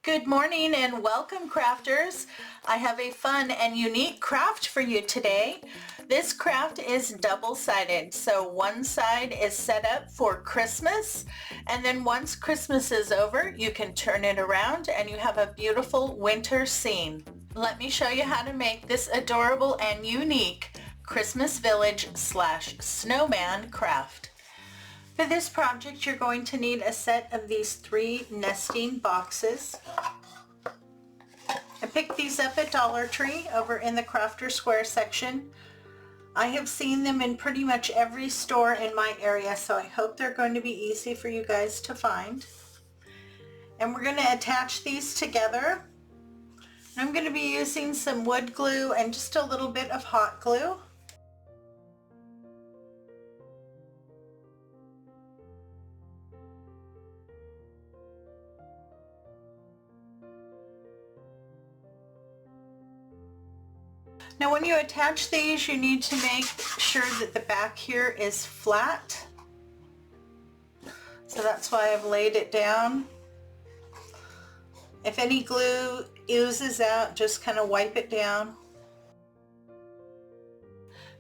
Good morning and welcome, crafters. I have a fun and unique craft for you today. This craft is double-sided, so one side is set up for Christmas, and then once Christmas is over, you can turn it around and you have a beautiful winter scene. Let me show you how to make this adorable and unique Christmas Village / Snowman craft. For this project, you're going to need a set of these 3 nesting boxes. I picked these up at Dollar Tree over in the Crafter Square section. I have seen them in pretty much every store in my area, so I hope they're going to be easy for you guys to find. And we're going to attach these together. I'm going to be using some wood glue and just a little bit of hot glue. Now when you attach these, you need to make sure that the back here is flat. So that's why I've laid it down. If any glue oozes out, just kind of wipe it down.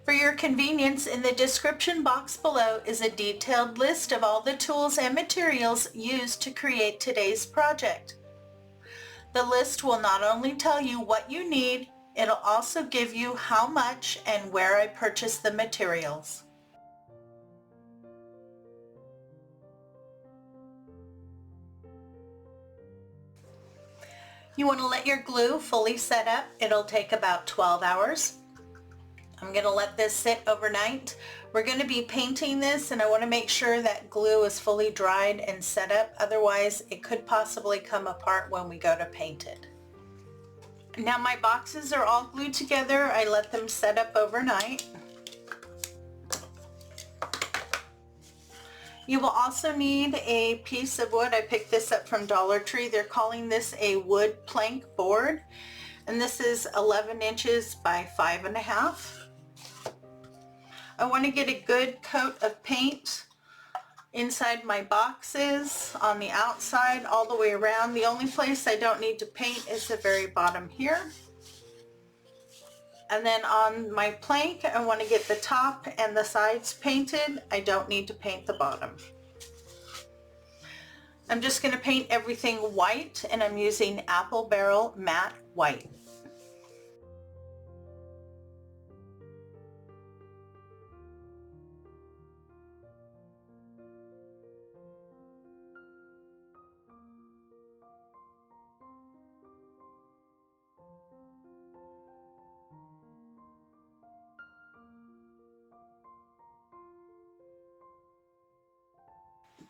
For your convenience, in the description box below is a detailed list of all the tools and materials used to create today's project. The list will not only tell you what you need, it'll also give you how much and where I purchased the materials. You want to let your glue fully set up. It'll take about 12 hours. I'm going to let this sit overnight. We're going to be painting this, and I want to make sure that glue is fully dried and set up. Otherwise, it could possibly come apart when we go to paint it. Now my boxes are all glued together. I let them set up overnight. You will also need a piece of wood. I picked this up from Dollar Tree. They're calling this a wood plank board, and this is 11 inches by 5.5. I want to get a good coat of paint inside my boxes, on the outside, all the way around. The only place I don't need to paint is the very bottom here. And then on my plank, I want to get the top and the sides painted. I don't need to paint the bottom. I'm just going to paint everything white, and I'm using Apple Barrel Matte White.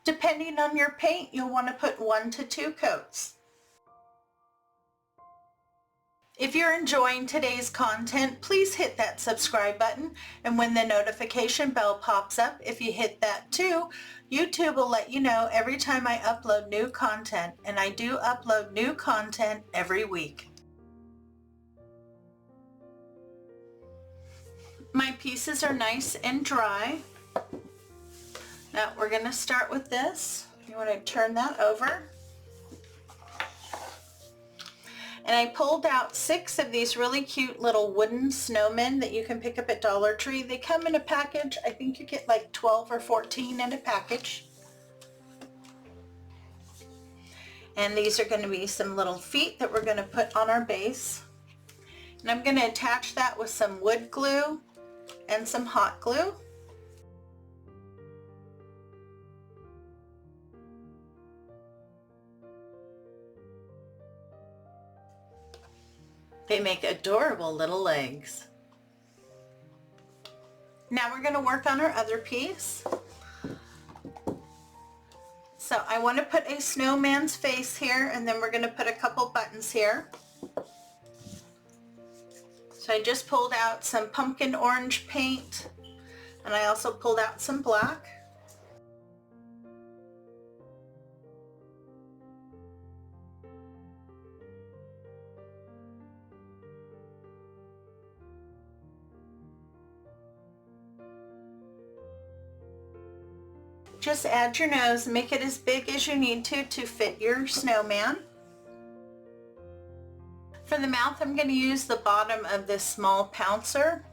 Depending on your paint, you'll want to put 1 to 2 coats. If you're enjoying today's content, please hit that subscribe button, and when the notification bell pops up, if you hit that too, YouTube will let you know every time I upload new content, and I do upload new content every week. My pieces are nice and dry. Now we're going to start with this. You want to turn that over. And I pulled out 6 of these really cute little wooden snowmen that you can pick up at Dollar Tree. They come in a package. I think you get like 12 or 14 in a package. And these are going to be some little feet that we're going to put on our base. And I'm going to attach that with some wood glue and some hot glue. They make adorable little legs. Now we're going to work on our other piece. So I want to put a snowman's face here, and then we're going to put a couple buttons here. So I just pulled out some pumpkin orange paint, and I also pulled out some black. Just add your nose, make it as big as you need to fit your snowman. For the mouth, I'm going to use the bottom of this small pouncer.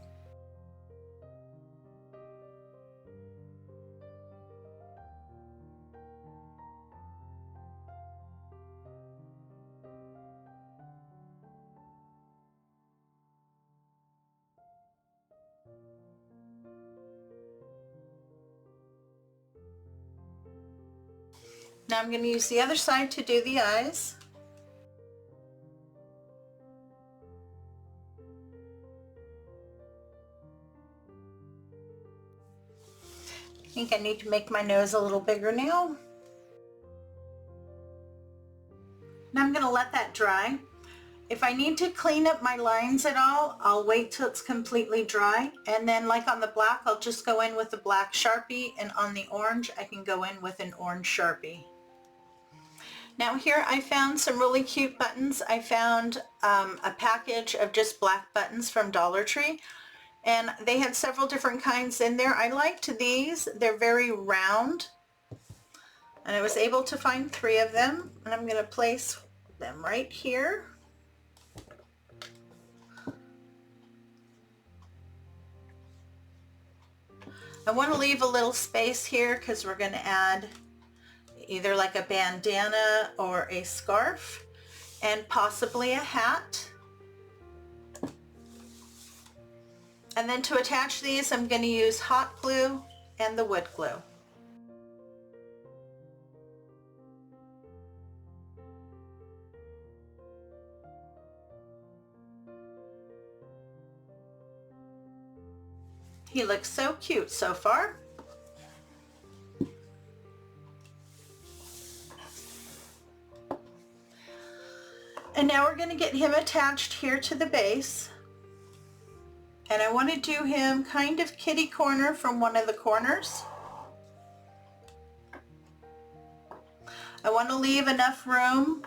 Now I'm going to use the other side to do the eyes. I think I need to make my nose a little bigger now. Now I'm going to let that dry. If I need to clean up my lines at all, I'll wait till it's completely dry. And then like on the black, I'll just go in with the black Sharpie, and on the orange, I can go in with an orange Sharpie. Now here I found some really cute buttons. I found a package of just black buttons from Dollar Tree, and they had several different kinds in there. I liked these. They're very round, and I was able to find 3 of them, and I'm going to place them right here. I want to leave a little space here because we're going to add either like a bandana or a scarf and possibly a hat. And then to attach these, I'm going to use hot glue and the wood glue. He looks so cute so far. And now we're going to get him attached here to the base. And I want to do him kind of kitty corner from one of the corners. I want to leave enough room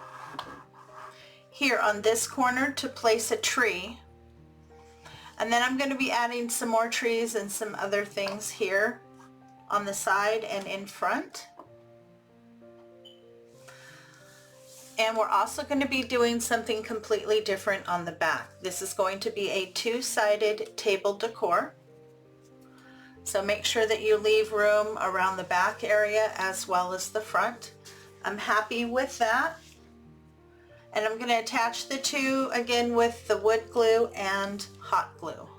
here on this corner to place a tree. And then I'm going to be adding some more trees and some other things here on the side and in front. And we're also going to be doing something completely different on the back. This is going to be a 2-sided table decor. So make sure that you leave room around the back area as well as the front. I'm happy with that. And I'm going to attach the 2 again with the wood glue and hot glue.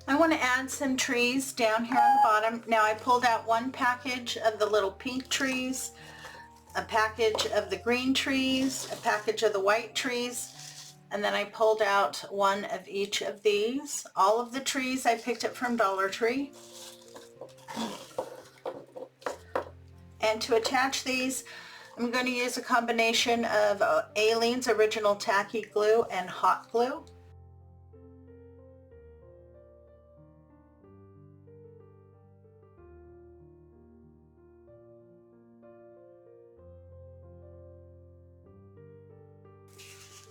I want to add some trees down here on the bottom. Now I pulled out 1 package of the little pink trees, a package of the green trees, a package of the white trees, and then I pulled out 1 of each of these. All of the trees I picked up from Dollar Tree. And to attach these, I'm going to use a combination of Aleene's original tacky glue and hot glue.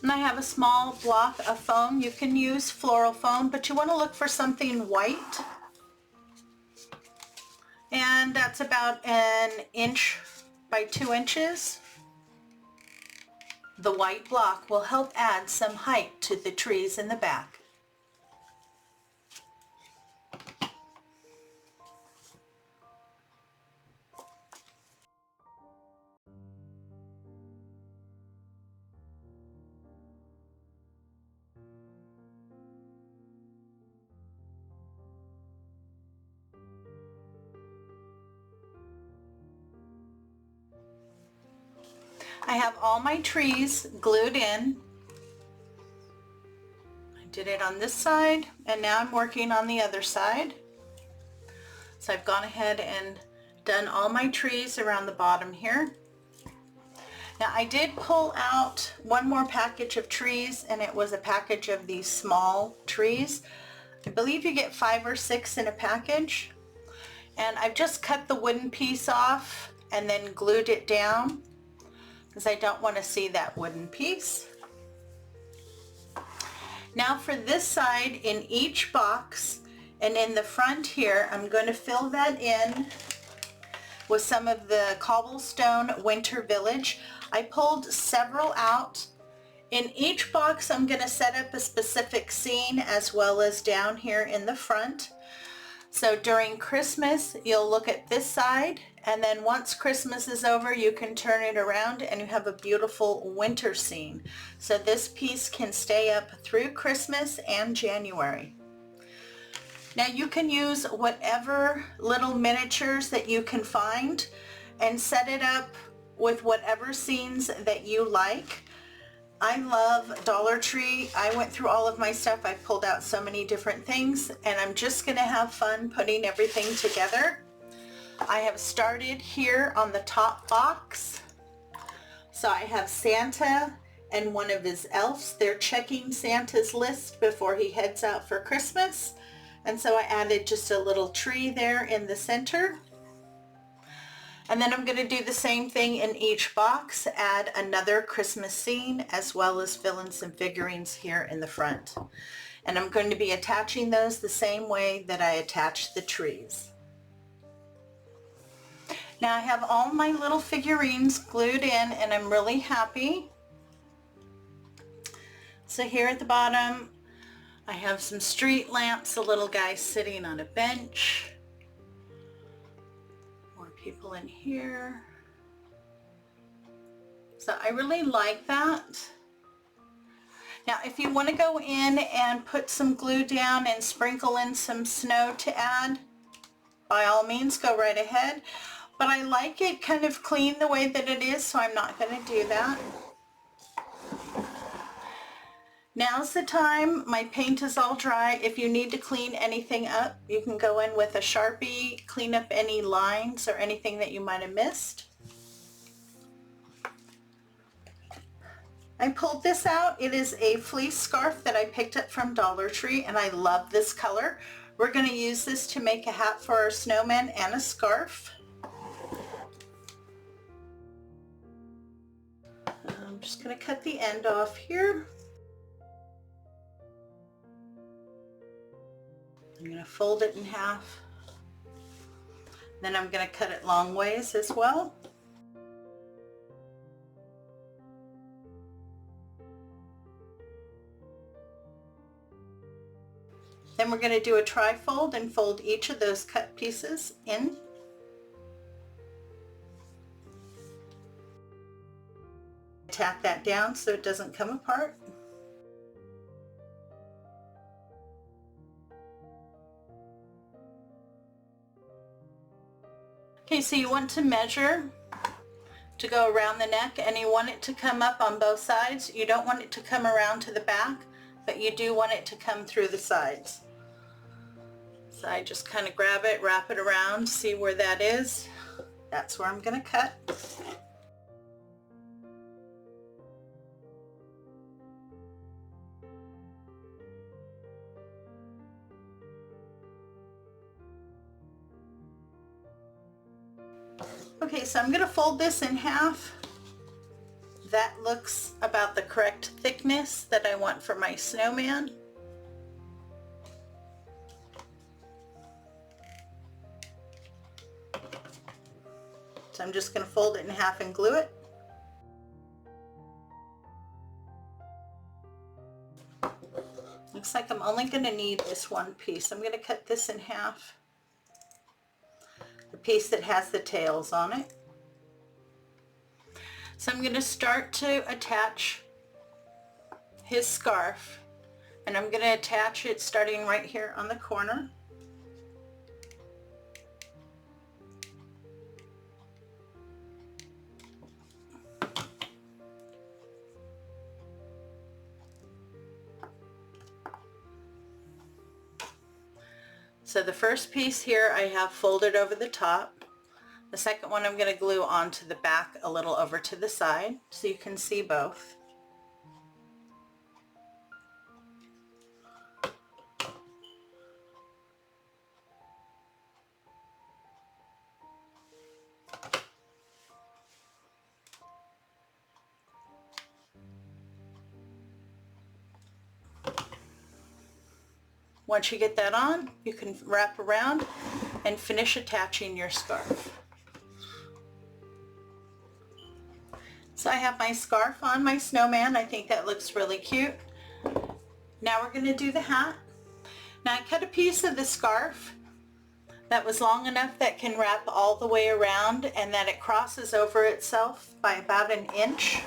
And I have a small block of foam. You can use floral foam, but you want to look for something white. And that's about 1 inch by 2 inches. The white block will help add some height to the trees in the back. I have all my trees glued in. I did it on this side, and now I'm working on the other side. So I've gone ahead and done all my trees around the bottom here. Now I did pull out 1 more package of trees, and it was a package of these small trees. I believe you get 5 or 6 in a package. And I've just cut the wooden piece off and then glued it down, because I don't want to see that wooden piece. Now for this side, in each box, And in the front here, I'm going to fill that in with some of the Cobble Stone Winter Village. I pulled several out. In each box, I'm going to set up a specific scene as well as down here in the front. So during Christmas, you'll look at this side, and then once Christmas is over, you can turn it around and you have a beautiful winter scene. So this piece can stay up through Christmas and January. Now you can use whatever little miniatures that you can find and set it up with whatever scenes that you like. I love Dollar Tree. I went through all of my stuff. I pulled out so many different things, and I'm just going to have fun putting everything together. I have started here on the top box. So I have Santa and one of his elves. They're checking Santa's list before he heads out for Christmas. And so I added just a little tree there in the center. And then I'm going to do the same thing in each box, add another Christmas scene, as well as fill in some figurines here in the front. And I'm going to be attaching those the same way that I attached the trees. Now I have all my little figurines glued in, and I'm really happy. So here at the bottom, I have some street lamps, a little guy sitting on a bench. More people in here. So I really like that. Now if you want to go in and put some glue down and sprinkle in some snow to add, by all means go right ahead. But I like it kind of clean the way that it is, so I'm not going to do that. Now's the time. My paint is all dry. If you need to clean anything up, you can go in with a Sharpie, clean up any lines or anything that you might have missed. I pulled this out. It is a fleece scarf that I picked up from Dollar Tree, and I love this color. We're going to use this to make a hat for our snowman and a scarf. I'm just going to cut the end off here. I'm going to fold it in half. Then I'm going to cut it long ways as well. Then we're going to do a tri-fold and fold each of those cut pieces in. Tack that down so it doesn't come apart. Okay, so you want to measure to go around the neck, and you want it to come up on both sides. You don't want it to come around to the back, but you do want it to come through the sides. So I just kind of grab it, wrap it around, see where that is. That's where I'm going to cut. Okay, so I'm going to fold this in half. That looks about the correct thickness that I want for my snowman. So I'm just going to fold it in half and glue it. Looks like I'm only going to need this one piece. I'm going to cut this in half. The piece that has the tails on it. So I'm going to start to attach his scarf, and I'm going to attach it starting right here on the corner. So the first piece here I have folded over the top. The second one I'm going to glue onto the back a little over to the side so you can see both. Once you get that on, you can wrap around and finish attaching your scarf. So I have my scarf on my snowman. I think that looks really cute. Now we're going to do the hat. Now I cut a piece of the scarf that was long enough that can wrap all the way around and that it crosses over itself by about 1 inch.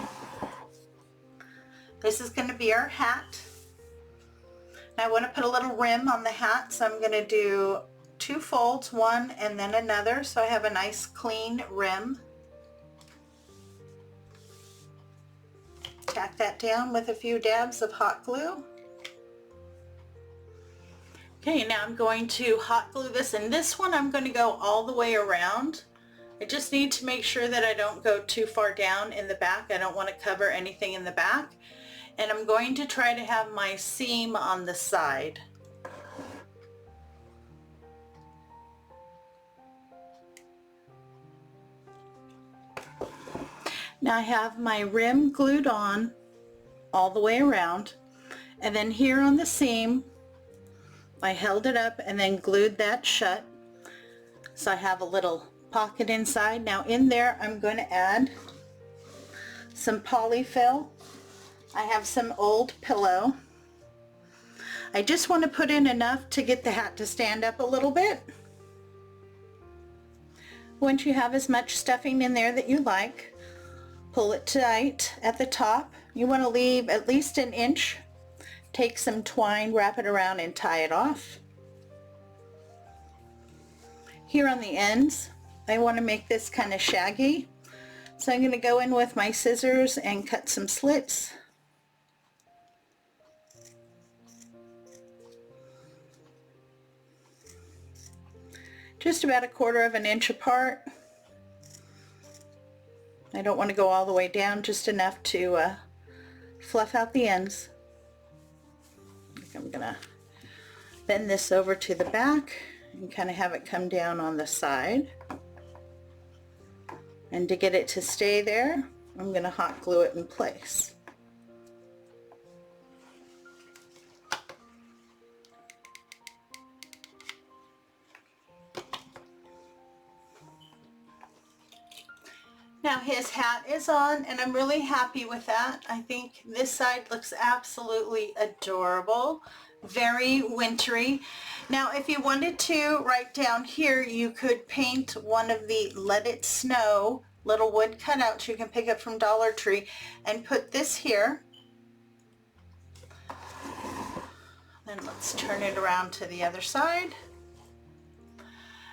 This is going to be our hat. Now I want to put a little rim on the hat, so I'm going to do 2 folds, one and then another, so I have a nice clean rim. Tack that down with a few dabs of hot glue. Okay, now I'm going to hot glue this, and this one I'm going to go all the way around. I just need to make sure that I don't go too far down in the back. I don't want to cover anything in the back. And I'm going to try to have my seam on the side. Now I have my rim glued on all the way around, and then here on the seam I held it up and then glued that shut, so I have a little pocket inside. Now in there I'm going to add some polyfill. I have some old pillow. I just want to put in enough to get the hat to stand up a little bit. Once you have as much stuffing in there that you like, pull it tight at the top. You want to leave at least 1 inch. Take some twine, wrap it around and tie it off. Here on the ends, I want to make this kind of shaggy. So I'm going to go in with my scissors and cut some slits. Just about 1/4 inch apart. I don't want to go all the way down, just enough to fluff out the ends. I'm going to bend this over to the back and kind of have it come down on the side. And to get it to stay there, I'm going to hot glue it in place. Now his hat is on, and I'm really happy with that. I think this side looks absolutely adorable, very wintry. Now if you wanted to, right down here, you could paint one of the Let It Snow little wood cutouts you can pick up from Dollar Tree and put this here. Then let's turn it around to the other side.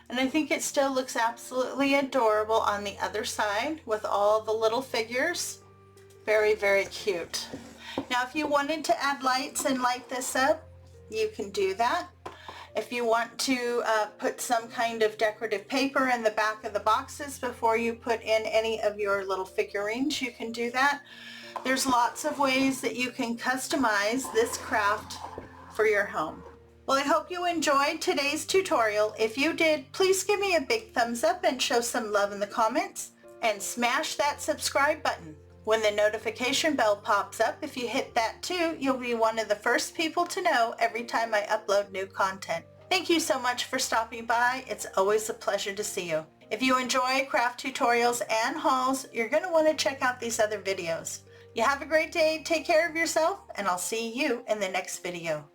And I think it still looks absolutely adorable on the other side with all the little figures. Very, very cute. Now if you wanted to add lights and light this up, you can do that. If you want to put some kind of decorative paper in the back of the boxes before you put in any of your little figurines, you can do that. There's lots of ways that you can customize this craft for your home. Well, I hope you enjoyed today's tutorial. If you did, please give me a big thumbs up and show some love in the comments. And smash that subscribe button. When the notification bell pops up, if you hit that too, you'll be one of the first people to know every time I upload new content. Thank you so much for stopping by. It's always a pleasure to see you. If you enjoy craft tutorials and hauls, you're going to want to check out these other videos. You have a great day, take care of yourself, and I'll see you in the next video.